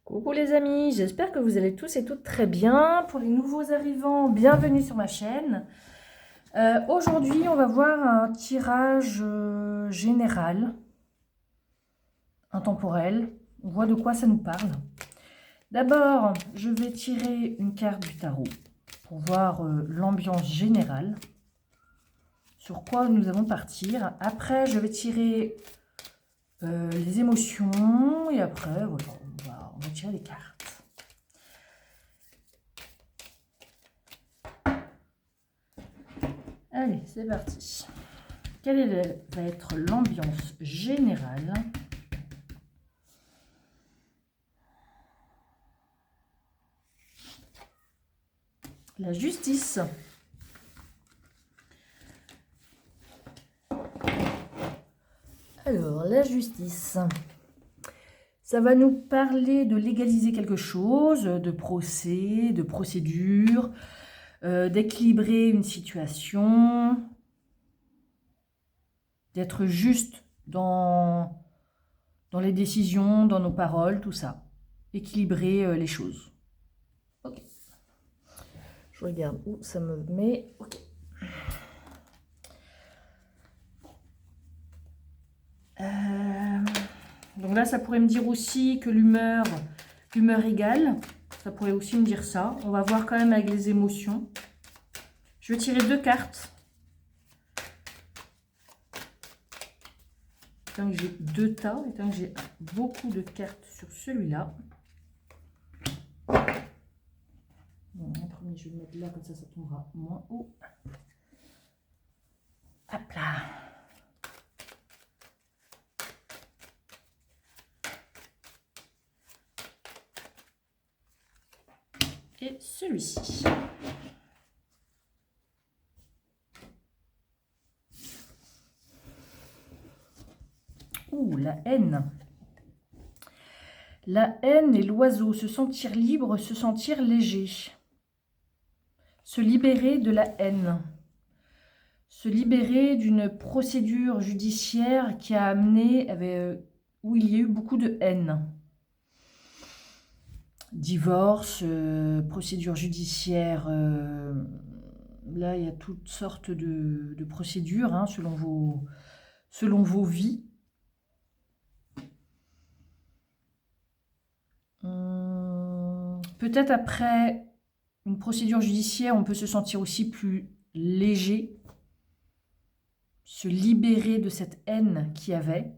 Coucou les amis, j'espère que vous allez tous et toutes très bien. Pour les nouveaux arrivants, bienvenue sur ma chaîne. Aujourd'hui, on va voir un tirage général, intemporel. On voit de quoi ça nous parle. D'abord, je vais tirer une carte du tarot pour voir l'ambiance générale, sur quoi nous allons partir. Après, je vais tirer les émotions et après, voilà, on va tirer les cartes. Allez, c'est parti. Quelle va être l'ambiance générale? La justice. Alors, la justice. Ça va nous parler de légaliser quelque chose, de procès, de procédure, d'équilibrer une situation, d'être juste dans les décisions, dans nos paroles, tout ça. Équilibrer les choses. Ok. Je regarde où ça me met. Ok. Donc là, ça pourrait me dire aussi que l'humeur égale. Ça pourrait aussi me dire ça. On va voir quand même avec les émotions. Je vais tirer deux cartes. Tant que j'ai deux tas, et tant que j'ai beaucoup de cartes sur celui-là. Bon, en premier, je vais le mettre là, comme ça tombera moins haut. Hop là. Et celui-ci. Ouh, la haine. La haine et l'oiseau, se sentir libre, se sentir léger. Se libérer de la haine. Se libérer d'une procédure judiciaire qui a amené, où il y a eu beaucoup de haine. Divorce, procédure judiciaire, là il y a toutes sortes de procédures hein, selon vos vies. Peut-être après une procédure judiciaire, on peut se sentir aussi plus léger, se libérer de cette haine qu'il y avait.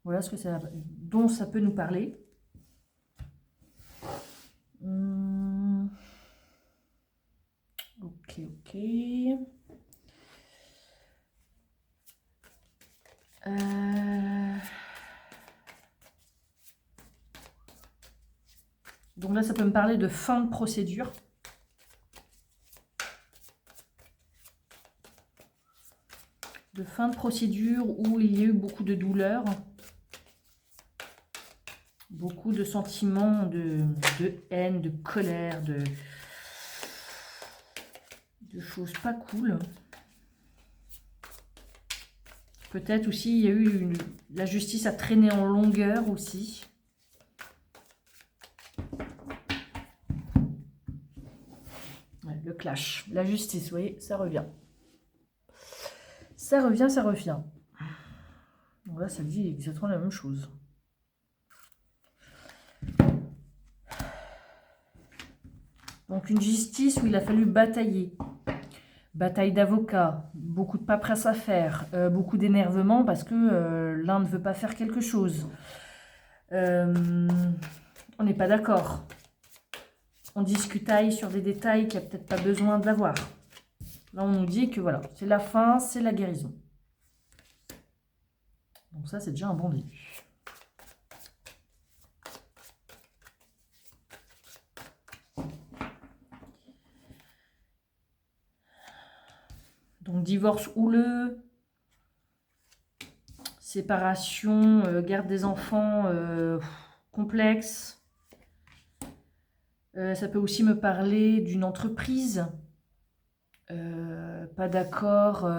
Voilà ce que dont ça peut nous parler. Ok. Donc là, ça peut me parler de fin de procédure. De fin de procédure où il y a eu beaucoup de douleur. Beaucoup de sentiments de haine, de colère, de choses pas cool. Peut-être aussi, il y a eu la justice a traîné en longueur aussi. Ouais, le clash, la justice, vous voyez, ça revient. Ça revient. Donc là, ça dit exactement la même chose. Donc une justice où il a fallu batailler. Bataille d'avocats, beaucoup de paperasse à faire, beaucoup d'énervement parce que l'un ne veut pas faire quelque chose. On n'est pas d'accord. On discutaille sur des détails qu'il n'y a peut-être pas besoin de l'avoir. Là, on nous dit que voilà, c'est la fin, c'est la guérison. Donc ça, c'est déjà un bon début. Donc divorce houleux, séparation, garde des enfants complexe. Ça peut aussi me parler d'une entreprise, pas d'accord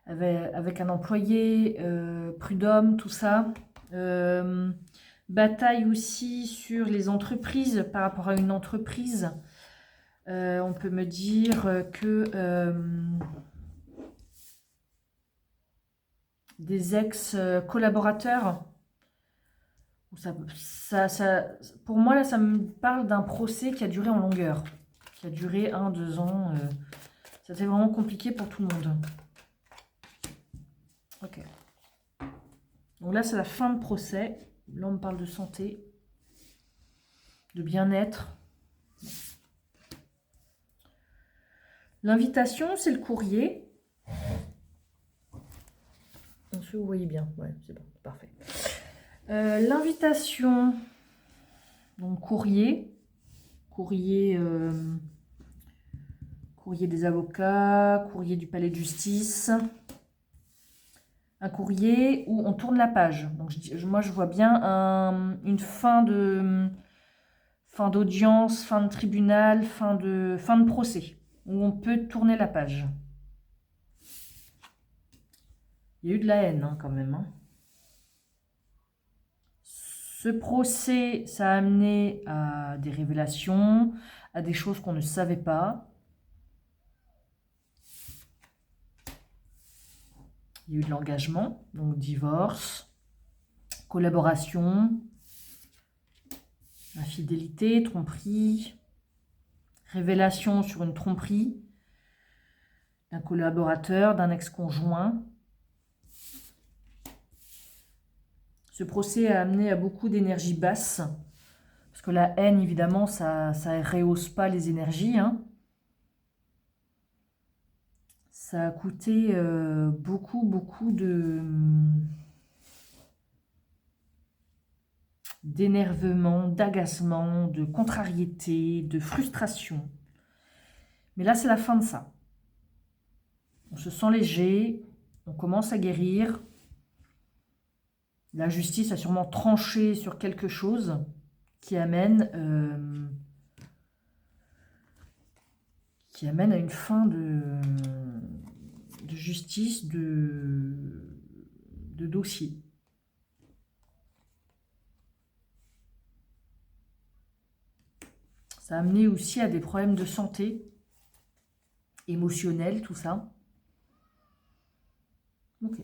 avec un employé, prud'homme, tout ça. Bataille aussi sur les entreprises, par rapport à une entreprise. On peut me dire que des ex-collaborateurs, pour moi, là, ça me parle d'un procès qui a duré en longueur, qui a duré 1-2 ans. Ça c'est vraiment compliqué pour tout le monde. Ok. Donc là, c'est la fin de procès. Là, on me parle de santé, de bien-être. L'invitation, c'est le courrier. Est-ce que vous voyez bien? Ouais, c'est bon, parfait. L'invitation, donc courrier. Courrier des avocats, courrier du palais de justice. Un courrier où on tourne la page. Donc moi, je vois bien une fin d'audience, fin de tribunal, fin de procès, où on peut tourner la page. Il y a eu de la haine quand même. Ce procès, ça a amené à des révélations, à des choses qu'on ne savait pas. Il y a eu de l'engagement, donc divorce, collaboration, infidélité, tromperie, révélation sur une tromperie d'un collaborateur, d'un ex-conjoint. Ce procès a amené à beaucoup d'énergie basse, parce que la haine, évidemment, ça ne rehausse pas les énergies. Ça a coûté beaucoup d'énervement, d'agacement, de contrariété, de frustration. Mais là, c'est la fin de ça. On se sent léger, on commence à guérir. La justice a sûrement tranché sur quelque chose qui amène à une fin de justice, de dossier. Ça a amené aussi à des problèmes de santé, émotionnels, tout ça. Ok.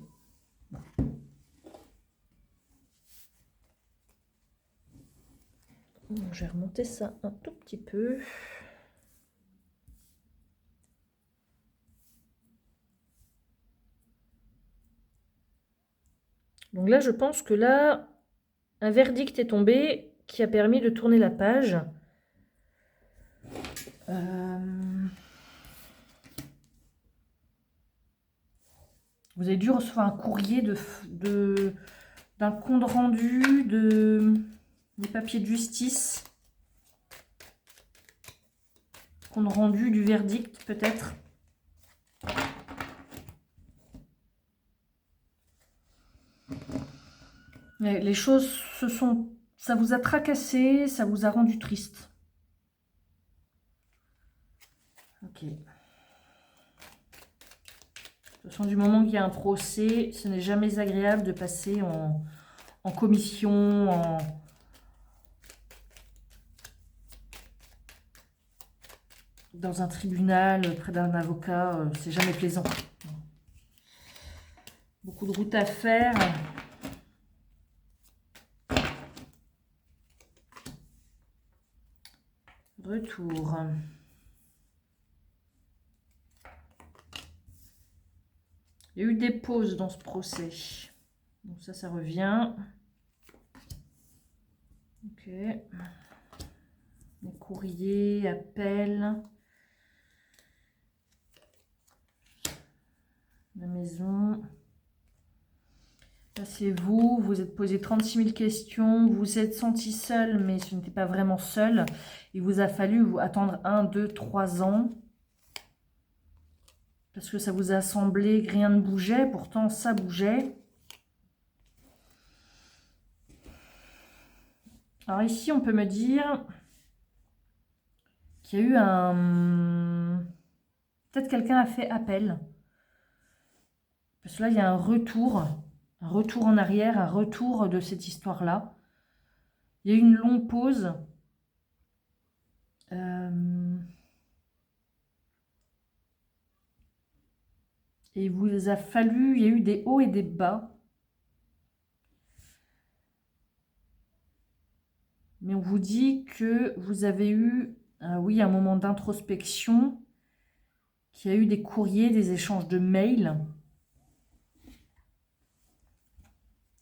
Bon, je vais remonter ça un tout petit peu. Donc là, je pense que là, un verdict est tombé qui a permis de tourner la page. Vous avez dû recevoir un courrier d'un compte rendu des papiers de justice. Compte rendu du verdict, peut-être. Les choses ça vous a tracassé, ça vous a rendu triste. Ok. De toute façon, du moment qu'il y a un procès, ce n'est jamais agréable de passer en commission, dans un tribunal, près d'un avocat. C'est jamais plaisant. Beaucoup de route à faire. Retour. Il y a eu des pauses dans ce procès. Donc ça revient. Ok. Les courriers, appels. La maison. Là, c'est vous. Vous êtes posé 36 000 questions. Vous vous êtes senti seul, mais ce n'était pas vraiment seul. Il vous a fallu vous attendre 1, 2, 3 ans. Parce que ça vous a semblé que rien ne bougeait. Pourtant, ça bougeait. Alors ici, on peut me dire qu'il y a eu peut-être quelqu'un a fait appel. Parce que là, il y a un retour en arrière, un retour de cette histoire-là. Il y a eu une longue pause. Et il vous a fallu, il y a eu des hauts et des bas. Mais on vous dit que vous avez eu, oui, un moment d'introspection, qu'il y a eu des courriers, des échanges de mails,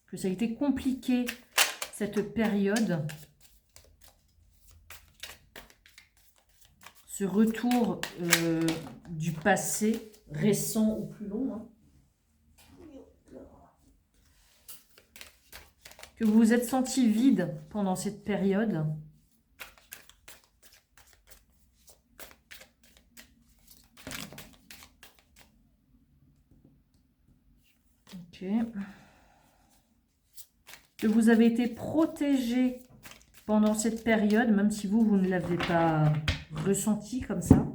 que ça a été compliqué cette période. Ce retour du passé, récent ou plus long, hein. Que vous vous êtes senti vide pendant cette période. Ok. Que vous avez été protégé pendant cette période, même si vous ne l'avez pas ressenti comme ça.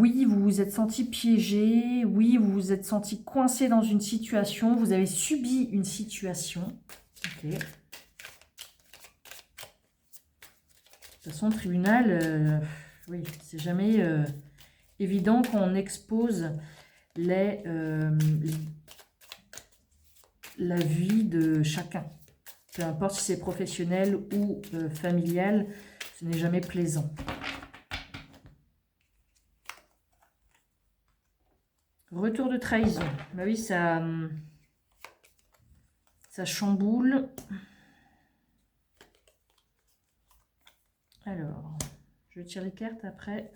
Oui, vous vous êtes senti piégé. Oui, vous vous êtes senti coincé dans une situation. Vous avez subi une situation. Ok. De toute façon, tribunal, oui, c'est jamais évident quand on expose la vie de chacun. Peu importe si c'est professionnel ou familial, ce n'est jamais plaisant. Retour de trahison. Bah oui, ça chamboule. Alors, je tire les cartes après.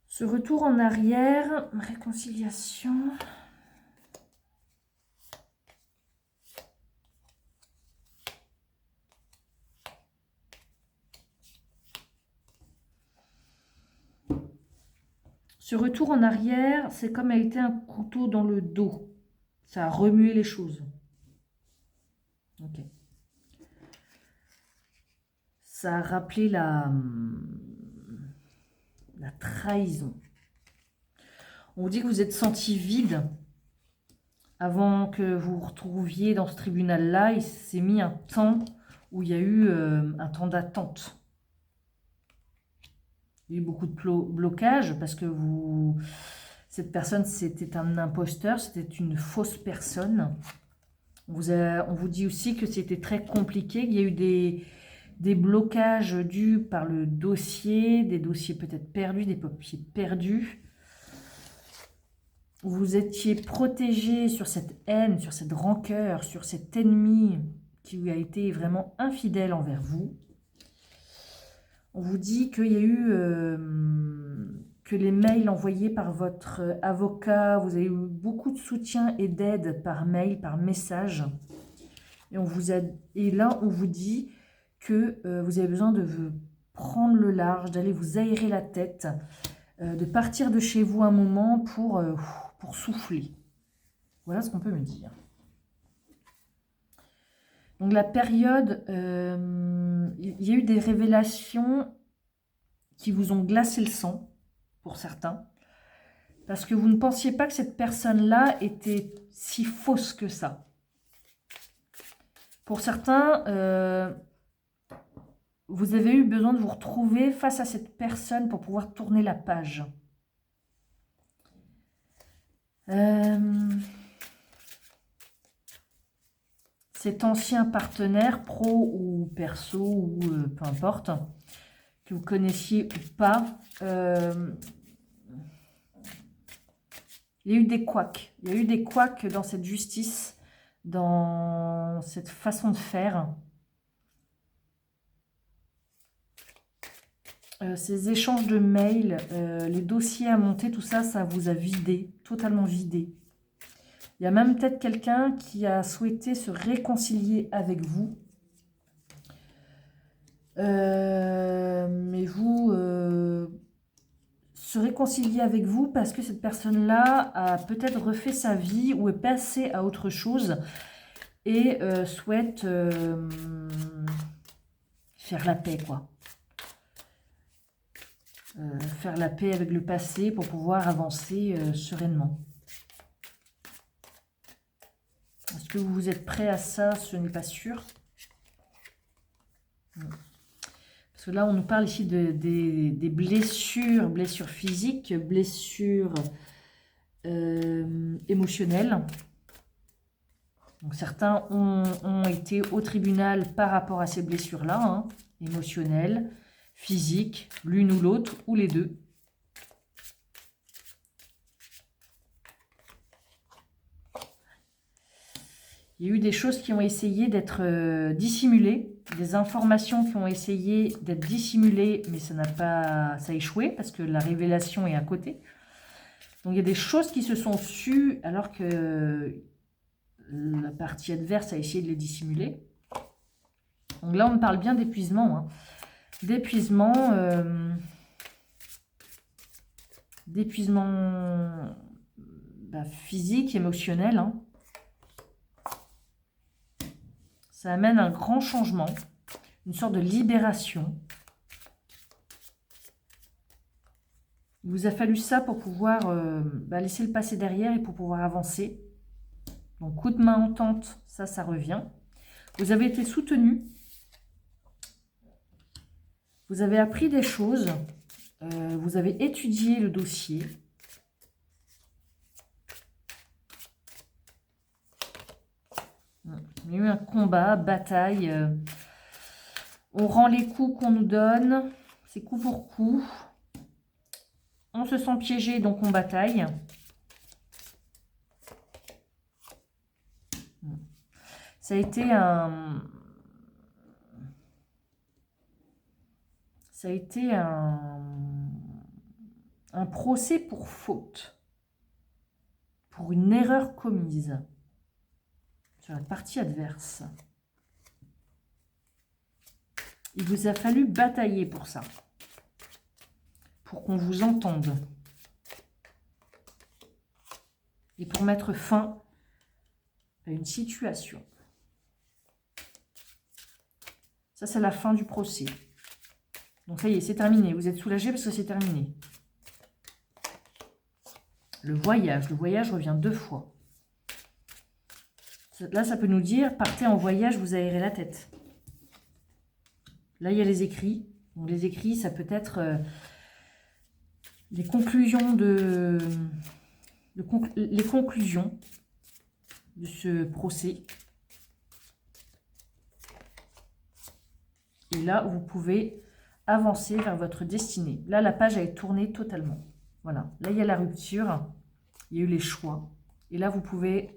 Ce retour en arrière, réconciliation. Ce retour en arrière, c'est comme a été un couteau dans le dos. Ça a remué les choses. Ok. Ça a rappelé la trahison. On vous dit que vous êtes senti vide. Avant que vous vous retrouviez dans ce tribunal-là, il s'est mis un temps où il y a eu un temps d'attente. Il y a eu beaucoup de blocages parce que cette personne, c'était un imposteur, c'était une fausse personne. On vous dit aussi que c'était très compliqué, qu'il y a eu des blocages dus par le dossier, des dossiers peut-être perdus, des papiers perdus. Vous étiez protégé sur cette haine, sur cette rancœur, sur cet ennemi qui a été vraiment infidèle envers vous. On vous dit qu'il y a eu que les mails envoyés par votre avocat, vous avez eu beaucoup de soutien et d'aide par mail, par message. Et là, on vous dit que vous avez besoin de vous prendre le large, d'aller vous aérer la tête, de partir de chez vous un moment pour souffler. Voilà ce qu'on peut me dire. Donc la période, il y a eu des révélations qui vous ont glacé le sang, pour certains, parce que vous ne pensiez pas que cette personne-là était si fausse que ça. Pour certains, vous avez eu besoin de vous retrouver face à cette personne pour pouvoir tourner la page. Cet ancien partenaire, pro ou perso, ou peu importe, que vous connaissiez ou pas, il y a eu des couacs. Il y a eu des couacs dans cette justice, dans cette façon de faire. Ces échanges de mails, les dossiers à monter, tout ça, ça vous a vidé, totalement vidé. Il y a même peut-être quelqu'un qui a souhaité se réconcilier avec vous. Mais vous se réconcilier avec vous parce que cette personne-là a peut-être refait sa vie ou est passée à autre chose. et souhaite faire la paix, quoi. Faire la paix avec le passé pour pouvoir avancer sereinement. Est-ce que vous êtes prêt à ça? Ce n'est pas sûr. Parce que là, on nous parle ici des blessures, blessures physiques, blessures émotionnelles. Donc, certains ont été au tribunal par rapport à ces blessures-là, hein, émotionnelles, physiques, l'une ou l'autre, ou les deux. Il y a eu des choses qui ont essayé d'être dissimulées, des informations qui ont essayé d'être dissimulées, mais ça a échoué parce que la révélation est à côté. Donc il y a des choses qui se sont sues alors que la partie adverse a essayé de les dissimuler. Donc là, on me parle bien d'épuisement, hein. D'épuisement physique, émotionnel, hein. Ça amène un grand changement, une sorte de libération. Il vous a fallu ça pour pouvoir laisser le passé derrière et pour pouvoir avancer. Donc, coup de main entente, ça revient. Vous avez été soutenu. Vous avez appris des choses. Vous avez étudié le dossier. Il y a eu un combat, bataille. On rend les coups qu'on nous donne. C'est coup pour coup. On se sent piégé, donc on bataille. Ça a été un procès pour faute. Pour une erreur commise. Sur la partie adverse. Il vous a fallu batailler pour ça. Pour qu'on vous entende. Et pour mettre fin à une situation. Ça, c'est la fin du procès. Donc, ça y est, c'est terminé. Vous êtes soulagé parce que c'est terminé. Le voyage revient 2 fois. Là, ça peut nous dire, partez en voyage, vous aérez la tête. Là, il y a les écrits. Donc, les écrits, ça peut être les conclusions les conclusions de ce procès. Et là, vous pouvez avancer vers votre destinée. Là, la page a été tournée totalement. Voilà. Là, il y a la rupture. Il y a eu les choix. Et là, vous pouvez...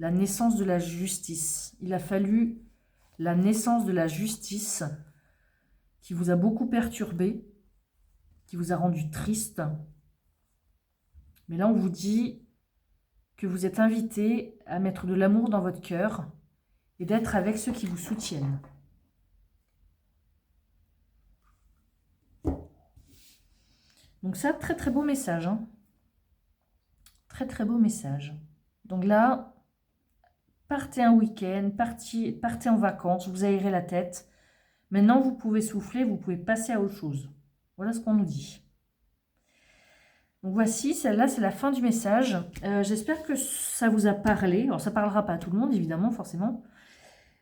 La naissance de la justice. Il a fallu la naissance de la justice qui vous a beaucoup perturbé, qui vous a rendu triste. Mais là, on vous dit que vous êtes invité à mettre de l'amour dans votre cœur et d'être avec ceux qui vous soutiennent. Donc ça, très très beau message, hein. Très très beau message. Donc là... Partez un week-end, partez en vacances, vous aérez la tête. Maintenant, vous pouvez souffler, vous pouvez passer à autre chose. Voilà ce qu'on nous dit. Donc voici, celle-là, c'est la fin du message. J'espère que ça vous a parlé. Alors, ça ne parlera pas à tout le monde, évidemment, forcément.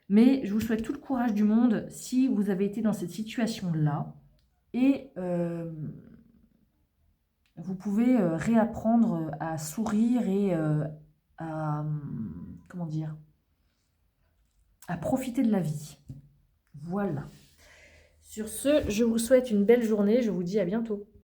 Mais je vous souhaite tout le courage du monde si vous avez été dans cette situation-là. Et vous pouvez réapprendre à sourire et à... Comment dire? À profiter de la vie. Voilà. Sur ce, je vous souhaite une belle journée. Je vous dis à bientôt.